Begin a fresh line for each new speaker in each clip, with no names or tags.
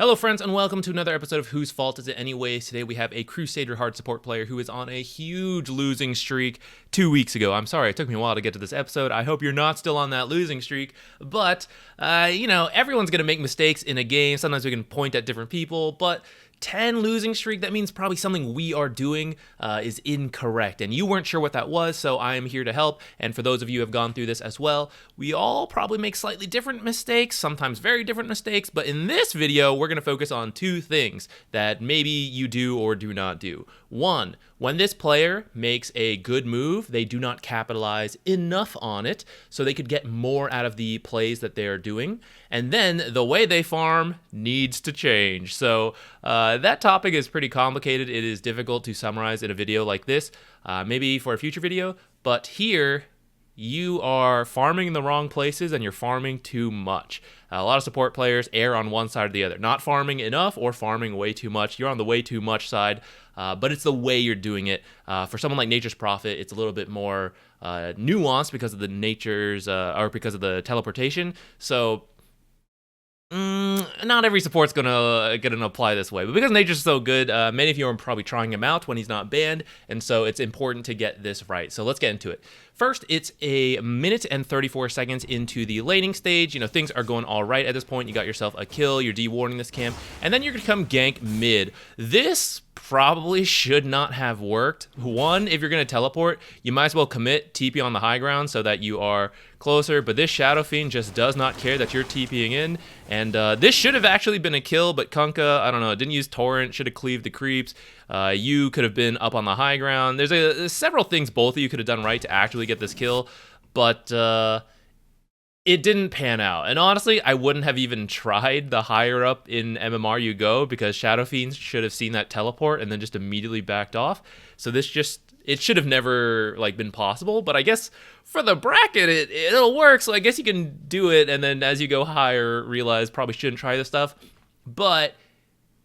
Hello friends and welcome to another episode of Whose Fault Is It Anyways. Today we have a Crusader Hard Support player who is on a huge losing streak 2 weeks ago. I'm sorry, it took me a while to get to this episode. I hope you're not still on that losing streak, but, everyone's going to make mistakes in a game. Sometimes we can point at different people, but 10 losing streak, that means probably something we are doing is incorrect, and you weren't sure what that was, so I am here to help. And for those of you who have gone through this as well, we all probably make slightly different mistakes, sometimes very different mistakes, but in this video we're going to focus on two things that maybe you do or do not do. One, when this player makes a good move, they do not capitalize enough on it so they could get more out of the plays that they are doing. And then the way they farm needs to change. So that topic is pretty complicated. It is difficult to summarize in a video like this, maybe for a future video. But here, you are farming in the wrong places and you're farming too much. A lot of support players err on one side or the other, not farming enough or farming way too much. You're on the way too much side, but it's the way you're doing it. For someone like Nature's Prophet, it's a little bit more nuanced because of the or because of the teleportation. So not every support's gonna apply this way, but because Nature's so good, many of you are probably trying him out when he's not banned, and so it's important to get this right. So let's get into it. First, it's a minute and 34 seconds into the laning stage. You know, things are going all right at this point. You got yourself a kill, you're de-warding this camp, and then you're gonna come gank mid. This probably should not have worked. One, if you're gonna teleport, you might as well commit TP on the high ground so that you are closer, but this Shadow Fiend just does not care that you're TPing in, and this should have actually been a kill, but Kunkka, I don't know, didn't use Torrent, should have cleaved the creeps. You could have been up on the high ground. There's several things both of you could have done right to actually get this kill, but it didn't pan out. And honestly, I wouldn't have even tried the higher up in MMR you go, because Shadow Fiends should have seen that teleport and then just immediately backed off. So it should have never been possible, but I guess for the bracket it'll work, so I guess you can do it, and then as you go higher realize probably shouldn't try this stuff, but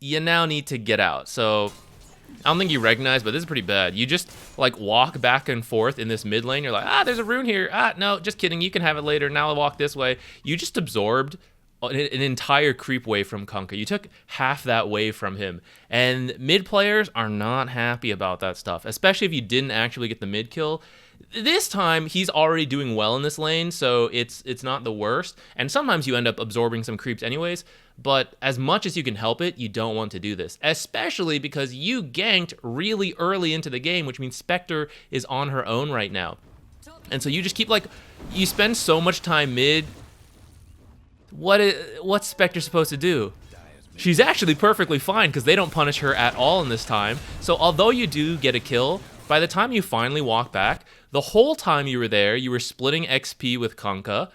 you now need to get out. So I don't think you recognize, but this is pretty bad. You just walk back and forth in this mid lane. You're like, there's a rune here. No, just kidding. You can have it later. Now I'll walk this way. You just absorbed an entire creep wave from Kunkka. You took half that wave from him. And mid players are not happy about that stuff, especially if you didn't actually get the mid kill. This time, he's already doing well in this lane, so it's not the worst. And sometimes you end up absorbing some creeps anyways, but as much as you can help it, you don't want to do this. Especially because you ganked really early into the game, which means Spectre is on her own right now. And so you just keep, you spend so much time mid. What's Spectre supposed to do? She's actually perfectly fine because they don't punish her at all in this time. So although you do get a kill, by the time you finally walk back, the whole time you were there, you were splitting XP with Kunkka.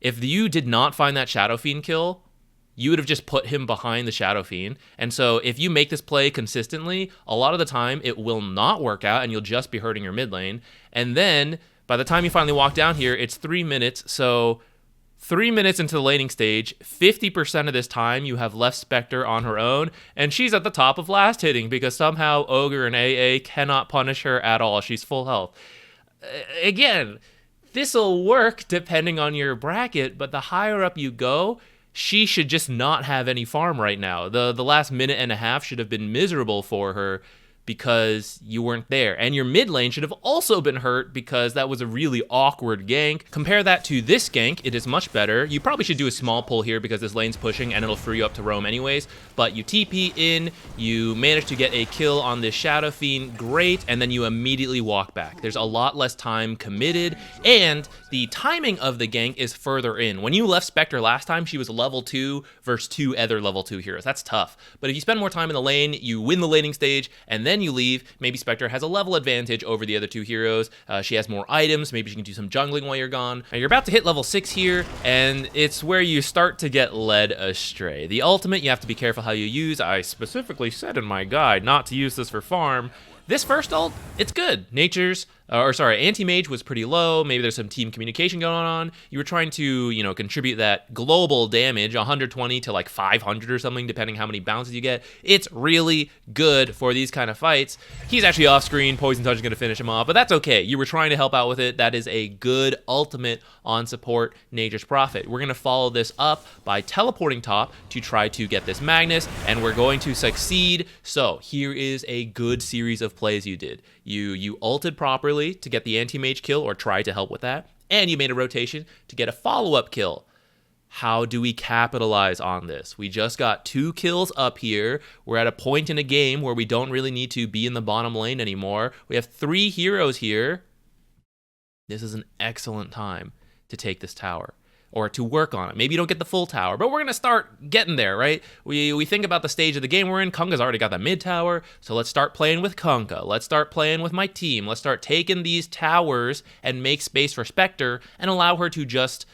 If you did not find that Shadow Fiend kill, you would have just put him behind the Shadow Fiend. And so if you make this play consistently, a lot of the time it will not work out and you'll just be hurting your mid lane. And then by the time you finally walk down here, it's 3 minutes. So 3 minutes into the laning stage, 50% of this time you have left Spectre on her own, and she's at the top of last hitting because somehow Ogre and AA cannot punish her at all. She's full health. Again, this'll work depending on your bracket, but the higher up you go, she should just not have any farm right now. The last minute and a half should have been miserable for her because you weren't there. And your mid lane should have also been hurt because that was a really awkward gank. Compare that to this gank, it is much better. You probably should do a small pull here because this lane's pushing and it'll free you up to roam anyways. But you TP in, you manage to get a kill on this Shadow Fiend, great, and then you immediately walk back. There's a lot less time committed, and the timing of the gank is further in. When you left Spectre last time, she was level 2 versus 2 other level 2 heroes. That's tough. But if you spend more time in the lane, you win the laning stage, and then you leave, maybe Spectre has a level advantage over the other 2 heroes. She has more items, maybe she can do some jungling while you're gone. Now you're about to hit level 6 here, and it's where you start to get led astray. The ultimate you have to be careful how you use. I specifically said in my guide not to use this for farm. This first ult, it's good. Nature's or sorry, anti-mage was pretty low. Maybe there's some team communication going on. You were trying to, contribute that global damage, 120 to like 500 or something, depending how many bounces you get. It's really good for these kind of fights. He's actually off screen. Poison Touch is going to finish him off, but that's okay. You were trying to help out with it. That is a good ultimate on support Nature's Prophet. We're going to follow this up by teleporting top to try to get this Magnus, and we're going to succeed. So here is a good series of plays you did. You ulted properly to get the anti-mage kill, or try to help with that, and you made a rotation to get a follow-up kill. How do we capitalize on this? We just got 2 kills up here. We're at a point in a game where we don't really need to be in the bottom lane anymore. We have 3 heroes here. This is an excellent time to take this tower, or to work on it. Maybe you don't get the full tower, but we're going to start getting there, right? We think about the stage of the game we're in. Kunkka's already got the mid tower, so let's start playing with Kunkka. Let's start playing with my team. Let's start taking these towers and make space for Spectre and allow her to just,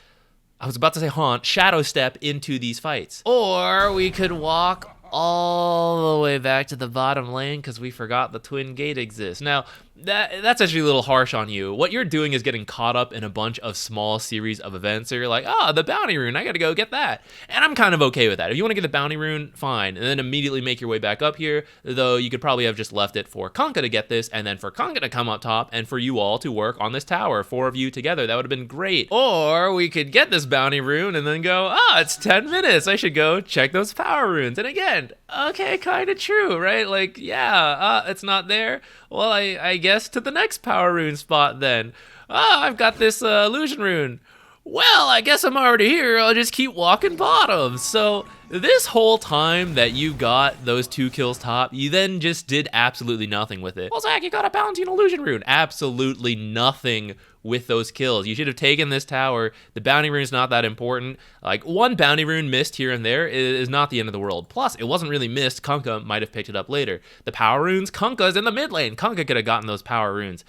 I was about to say haunt, shadow step into these fights. Or we could walk all the way back to the bottom lane because we forgot the twin gate exists. Now, that's actually a little harsh on you. What you're doing is getting caught up in a bunch of small series of events. So you're like, the bounty rune, I gotta go get that. And I'm kind of okay with that. If you want to get the bounty rune, fine. And then immediately make your way back up here, though you could probably have just left it for Kunkka to get this, and then for Kunkka to come up top, and for you all to work on this tower, 4 of you together. That would have been great. Or we could get this bounty rune and then go, it's 10 minutes. I should go check those power runes. And again, okay, kind of true, right? Like, yeah, it's not there. Well, I guess to the next power rune spot then. I've got this illusion rune. Well, I guess I'm already here. I'll just keep walking bottom. So this whole time that you got those 2 kills top, you then just did absolutely nothing with it. Well, Zach, you got a bounty and illusion rune. Absolutely nothing with those kills. You should have taken this tower. The bounty rune is not that important. Like, 1 bounty rune missed here and there is not the end of the world. Plus, it wasn't really missed. Kunkka might have picked it up later. The power runes, Kunkka's in the mid lane. Kunkka could have gotten those power runes.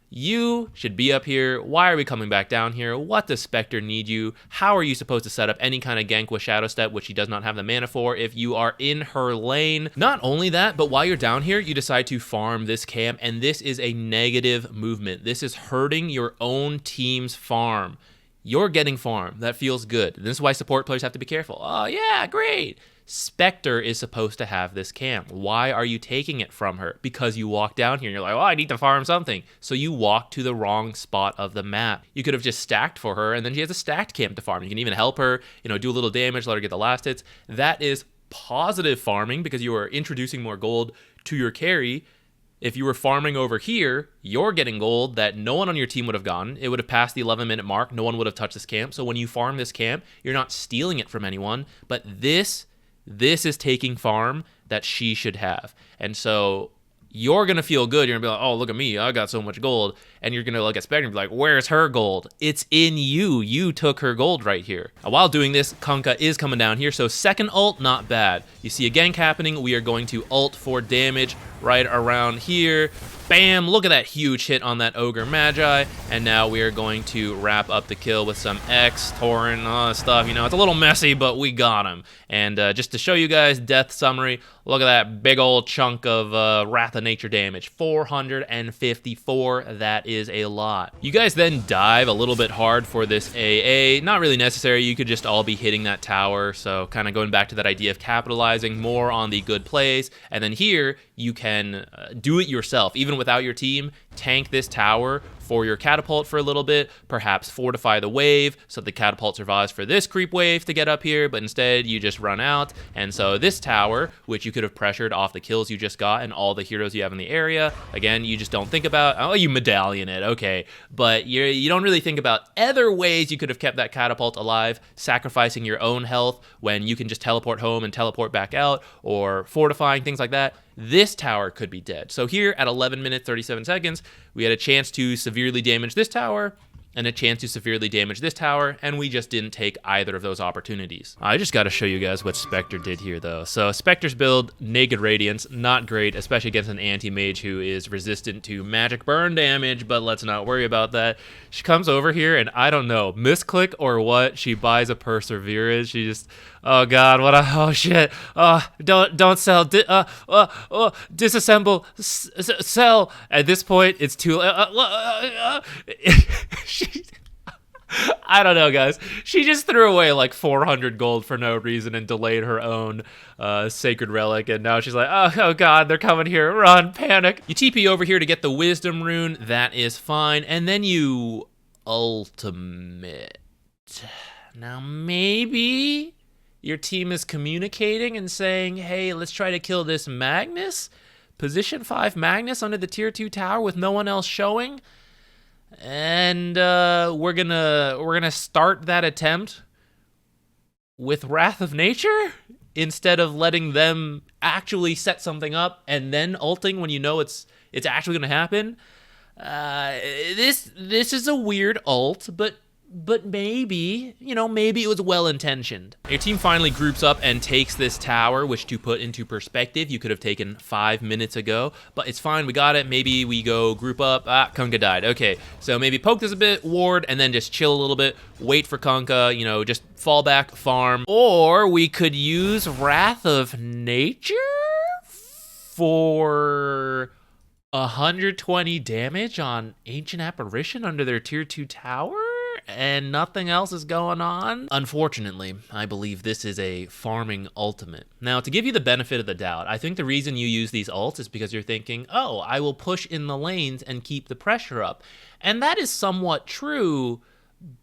You should be up here. Why are we coming back down here? What does Spectre need you? How are you supposed to set up any kind of gank with Shadow Step, which she does not have the mana for, if you are in her lane? Not only that, but while you're down here, you decide to farm this camp, and this is a negative movement. This is hurting your own team's farm. You're getting farm. That feels good. This is why support players have to be careful. Oh, yeah, great. Spectre is supposed to have this camp. Why are you taking it from her? Because you walk down here and you're like, I need to farm something. So you walk to the wrong spot of the map. You could have just stacked for her, and then she has a stacked camp to farm. You can even help her, do a little damage, let her get the last hits. That is positive farming because you are introducing more gold to your carry. If you were farming over here, you're getting gold that no one on your team would have gotten. It would have passed the 11-minute mark. No one would have touched this camp. So when you farm this camp, you're not stealing it from anyone, but this is taking farm that she should have. And so you're going to feel good. You're going to be like, oh, look at me. I got so much gold. And you're going to look at Spectre and be like, where's her gold? It's in you. You took her gold right here. While doing this, Kunkka is coming down here. So second ult, not bad. You see a gank happening. We are going to ult for damage right around here. Bam, look at that huge hit on that Ogre Magi. And now we are going to wrap up the kill with some X, Torrent, all that stuff. It's a little messy, but we got him. And just to show you guys, death summary, look at that big old chunk of Wrath of Nature damage. 454, that is a lot. You guys then dive a little bit hard for this AA. Not really necessary, you could just all be hitting that tower. So kind of going back to that idea of capitalizing more on the good plays. And then here, you can do it yourself, even without your team. Tank this tower for your catapult for a little bit, perhaps fortify the wave so the catapult survives for this creep wave to get up here, but instead you just run out. And so this tower, which you could have pressured off the kills you just got and all the heroes you have in the area, again, you just don't think about, oh, you medallion it, okay, but you don't really think about other ways you could have kept that catapult alive, sacrificing your own health when you can just teleport home and teleport back out, or fortifying, things like that. This tower could be dead. So here at 11 minutes, 37 seconds, we had a chance to severely damage this tower, and a chance to severely damage this tower, and we just didn't take either of those opportunities. I just gotta show you guys what Spectre did here, though. So Spectre's build, Naked Radiance, not great, especially against an anti-mage who is resistant to magic burn damage, but let's not worry about that. She comes over here, and I don't know, misclick or what, she buys a Perseverance. She just, oh god, what a, oh shit, don't sell, disassemble, sell. At this point, it's too, I don't know, guys. She just threw away like 400 gold for no reason and delayed her own sacred relic, and now she's like, oh god, they're coming here, run, panic. You TP over here to get the wisdom rune, that is fine, and then you ultimate. Now maybe your team is communicating and saying, hey, let's try to kill this Magnus, position 5 Magnus under the tier 2 tower with no one else showing. And we're gonna start that attempt with Wrath of Nature instead of letting them actually set something up and then ulting when you know it's actually gonna happen. This is a weird ult, but maybe, you know, maybe it was well-intentioned. Your team finally groups up and takes this tower, which, to put into perspective, you could have taken 5 minutes ago, but it's fine, we got it. Maybe we go group up. Kunkka died. Okay, so maybe poke this a bit, ward, and then just chill a little bit, wait for Kunkka, you know, just fall back, farm. Or we could use Wrath of Nature for 120 damage on Ancient Apparition under their tier 2 tower? And nothing else is going on? Unfortunately, I believe this is a farming ultimate. Now, to give you the benefit of the doubt, I think the reason you use these ults is because you're thinking, oh, I will push in the lanes and keep the pressure up. And that is somewhat true,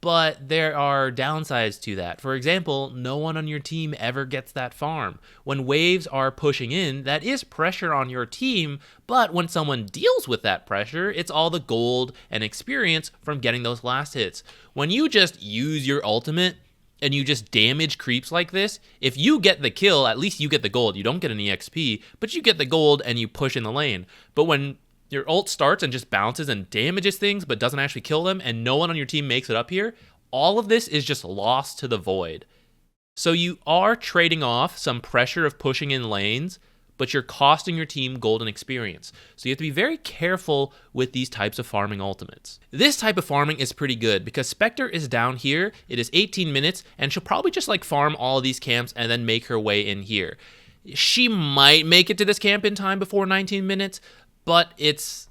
but there are downsides to that. For example, no one on your team ever gets that farm. When waves are pushing in, that is pressure on your team, but when someone deals with that pressure, it's all the gold and experience from getting those last hits. When you just use your ultimate and you just damage creeps like this, if you get the kill, at least you get the gold. You don't get any XP, but you get the gold and you push in the lane. But when your ult starts and just bounces and damages things but doesn't actually kill them, and no one on your team makes it up here, all of this is just lost to the void. So you are trading off some pressure of pushing in lanes, but you're costing your team golden experience. So you have to be very careful with these types of farming ultimates. This type of farming is pretty good because Spectre is down here, it is 18 minutes, and she'll probably just like farm all of these camps and then make her way in here. She might make it to this camp in time before 19 minutes, but it's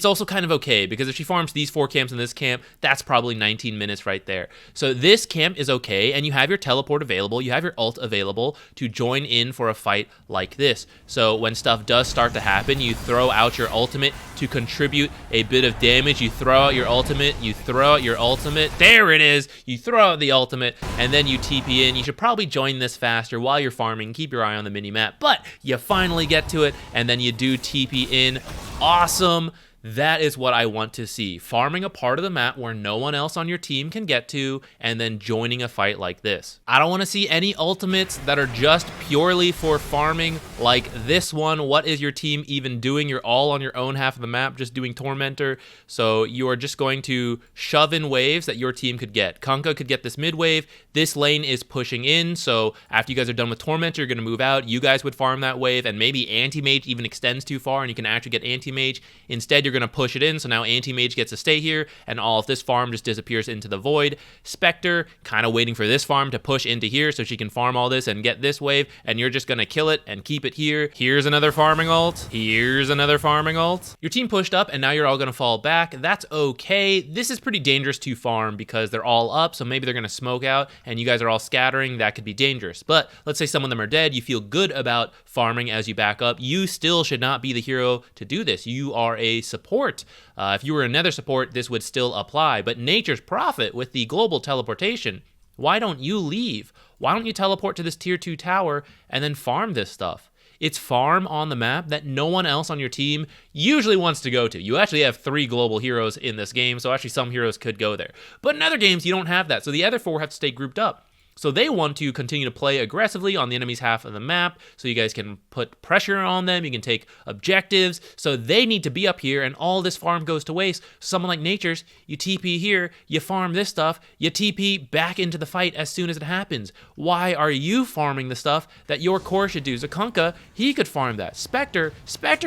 also kind of okay, because if she farms these 4 camps in this camp, that's probably 19 minutes right there. So this camp is okay, and you have your teleport available, you have your ult available to join in for a fight like this. So when stuff does start to happen, you throw out your ultimate to contribute a bit of damage. You throw out your ultimate, you throw out your ultimate, there it is, you throw out the ultimate, and then you TP in. You should probably join this faster while you're farming, keep your eye on the mini-map, but you finally get to it, and then you do TP in. Awesome! That is what I want to see. Farming a part of the map where no one else on your team can get to, and then joining a fight like this. I don't want to see any ultimates that are just purely for farming like this one. What is your team even doing? You're all on your own half of the map, just doing Tormentor. So you are just going to shove in waves that your team could get. Kunkka could get this mid wave. This lane is pushing in, so after you guys are done with Tormentor, you're going to move out. You guys would farm that wave, and maybe Anti-Mage even extends too far, and you can actually get Anti-Mage. Instead, you're going to push it in, so now Anti-Mage gets to stay here, and all of this farm just disappears into the void. Spectre, kind of waiting for this farm to push into here so she can farm all this and get this wave, and you're just going to kill it and keep it here. Here's another farming ult. Here's another farming ult. Your team pushed up, and now you're all going to fall back. That's okay. This is pretty dangerous to farm because they're all up, so maybe they're going to smoke out, and you guys are all scattering. That could be dangerous. But let's say some of them are dead. You feel good about farming as you back up. You still should not be the hero to do this. You are a support. If you were another support, this would still apply. But Nature's Prophet with the global teleportation, why don't you leave? Why don't you teleport to this tier 2 tower and then farm this stuff? It's farm on the map that no one else on your team usually wants to go to. You actually have 3 global heroes in this game, so actually some heroes could go there. But in other games, you don't have that, so the other 4 have to stay grouped up. So they want to continue to play aggressively on the enemy's half of the map, so you guys can put pressure on them, you can take objectives, so they need to be up here, and all this farm goes to waste. Someone like Nature's, you TP here, you farm this stuff, you TP back into the fight as soon as it happens. Why are you farming the stuff that your core should do? Zakunka, he could farm that. Spectre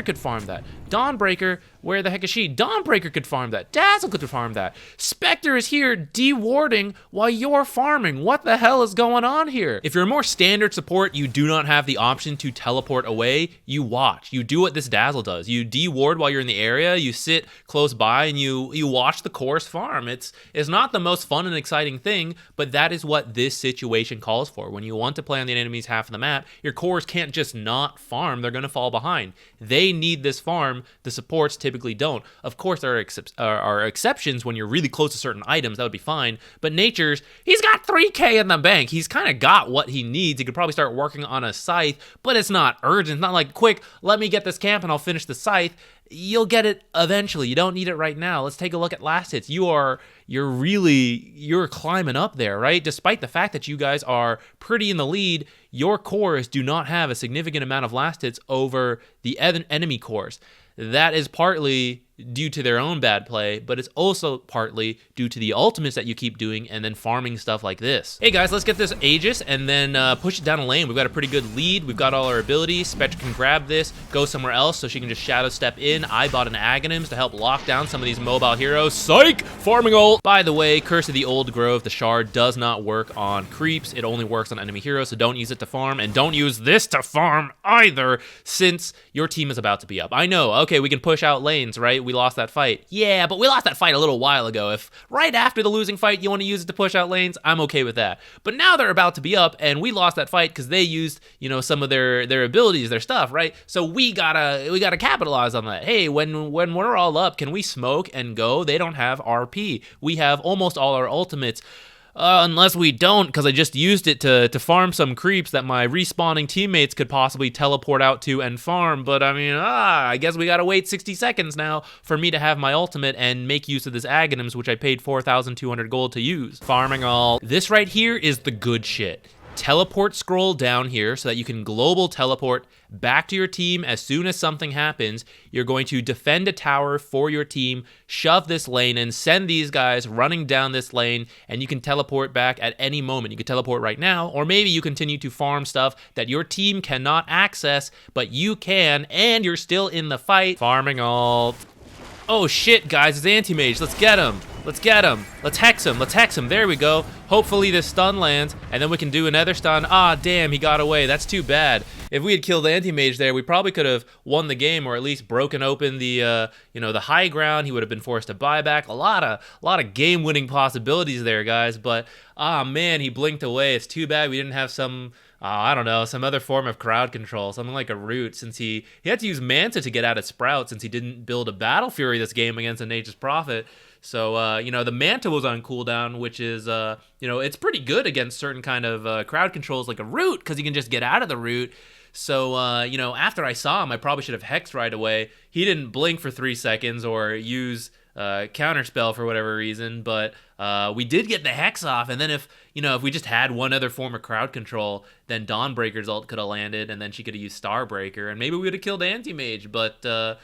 could farm that. Dawnbreaker, where the heck is she? Dawnbreaker could farm that. Dazzle could farm that. Spectre is here de-warding while you're farming. What the hell is going on here? If you're a more standard support, you do not have the option to teleport away. You watch. You do what this Dazzle does. You de-ward while you're in the area, you sit close by, and you watch the cores farm. It's not the most fun and exciting thing, but that is what this situation calls for. When you want to play on the enemy's half of the map, your cores can't just not farm. They're going to fall behind. They need this farm. The supports typically don't. Of course, there are exceptions when you're really close to certain items. That would be fine. But Nature's, he's got 3K in the bank. He's kind of got what he needs. He could probably start working on a scythe, but it's not urgent. It's not like, quick, let me get this camp and I'll finish the scythe. You'll get it eventually. You don't need it right now. Let's take a look at last hits. You're climbing up there, right? Despite the fact that you guys are pretty in the lead, your cores do not have a significant amount of last hits over the enemy cores. That is partly due to their own bad play, but it's also partly due to the ultimates that you keep doing and then farming stuff like this. Hey guys, let's get this Aegis and then push it down a lane. We've got a pretty good lead. We've got all our abilities. Spectre can grab this, go somewhere else so she can just shadow step in. I bought an Aghanims to help lock down some of these mobile heroes. Psych! Farming ult! By the way, Curse of the Old Grove, the shard, does not work on creeps. It only works on enemy heroes, so don't use it to farm, and don't use this to farm either, since your team is about to be up. I know, okay, we can push out lanes, right? We lost that fight. Yeah, but we lost that fight a little while ago. If right after the losing fight you want to use it to push out lanes, I'm okay with that. But now they're about to be up, and we lost that fight because they used, some of their abilities, their stuff, right? So we gotta capitalize on that. Hey, when we're all up, can we smoke and go? They don't have RP. We have almost all our ultimates. Unless we don't, because I just used it to farm some creeps that my respawning teammates could possibly teleport out to and farm. But I mean, I guess we gotta wait 60 seconds now for me to have my ultimate and make use of this Aghanims, which I paid 4,200 gold to use. Farming all. This right here is the good shit. Teleport scroll down here so that you can global teleport back to your team as soon as something happens. You're going to defend a tower for your team, shove this lane, and send these guys running down this lane, and you can teleport back at any moment. You can teleport right now, or maybe you continue to farm stuff that your team cannot access, but you can, and you're still in the fight. Farming ult. Oh shit, guys, it's Anti-Mage. Let's get him. Let's get him. Let's hex him. Let's hex him. There we go. Hopefully this stun lands, and then we can do another stun. Ah, damn, he got away. That's too bad. If we had killed Anti-Mage there, we probably could have won the game, or at least broken open the the high ground. He would have been forced to buy back. A lot of game-winning possibilities there, guys. But man, he blinked away. It's too bad we didn't have some some other form of crowd control, something like a root, since he had to use Manta to get out of Sprout since he didn't build a Battle Fury this game against a Nature's Prophet. So, the Manta was on cooldown, which is, it's pretty good against certain kind of crowd controls like a root, because you can just get out of the root. So, after I saw him, I probably should have hexed right away. He didn't blink for 3 seconds or use counterspell for whatever reason, but we did get the hex off. And then if we just had one other form of crowd control, then Dawnbreaker's ult could have landed, and then she could have used Starbreaker, and maybe we would have killed Anti-Mage, but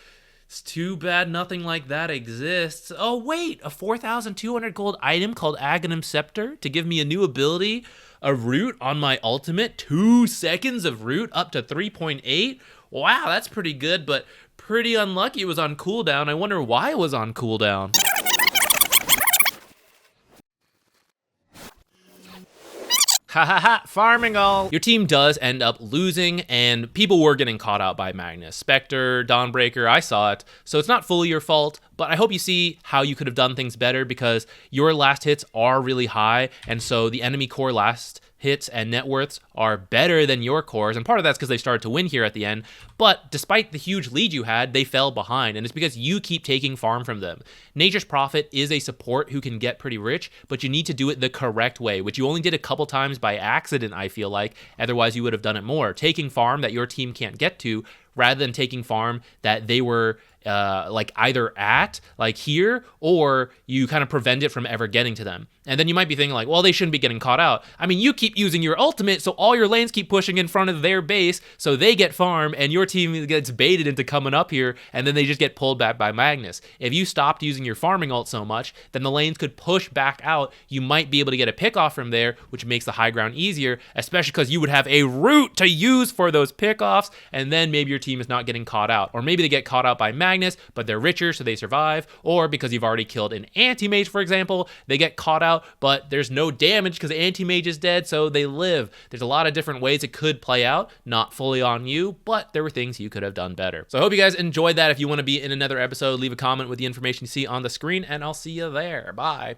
it's too bad nothing like that exists. Oh wait, a 4,200 gold item called Aghanim Scepter to give me a new ability, a root on my ultimate, 2 seconds of root up to 3.8. Wow, that's pretty good, but pretty unlucky it was on cooldown. I wonder why it was on cooldown. Ha ha ha, farming all. Your team does end up losing, and people were getting caught out by Magnus. Spectre, Dawnbreaker, I saw it. So it's not fully your fault, but I hope you see how you could have done things better, because your last hits are really high, and so the enemy core last hits and net worths are better than your cores, and part of that's because they started to win here at the end, but despite the huge lead you had, they fell behind, and it's because you keep taking farm from them. Nature's Prophet is a support who can get pretty rich, but you need to do it the correct way, which you only did a couple times by accident, I feel like. Otherwise you would have done it more. Taking farm that your team can't get to, rather than taking farm that they were like either at like here, or you kind of prevent it from ever getting to them. And then you might be thinking like, well, they shouldn't be getting caught out. I mean, you keep using your ultimate, so all your lanes keep pushing in front of their base, so they get farm, and your team gets baited into coming up here, and then they just get pulled back by Magnus. If you stopped using your farming ult so much, then the lanes could push back out. You might be able to get a pick off from there, which makes the high ground easier, especially because you would have a route to use for those pickoffs, and then maybe your team is not getting caught out. Or maybe they get caught out by Magnus, but they're richer, so they survive. Or because you've already killed an anti-mage, for example, they get caught out, but there's no damage because the anti-mage is dead, so they live. There's a lot of different ways it could play out, not fully on you, but there were things you could have done better. So I hope you guys enjoyed that. If you want to be in another episode, leave a comment with the information you see on the screen, and I'll see you there. Bye.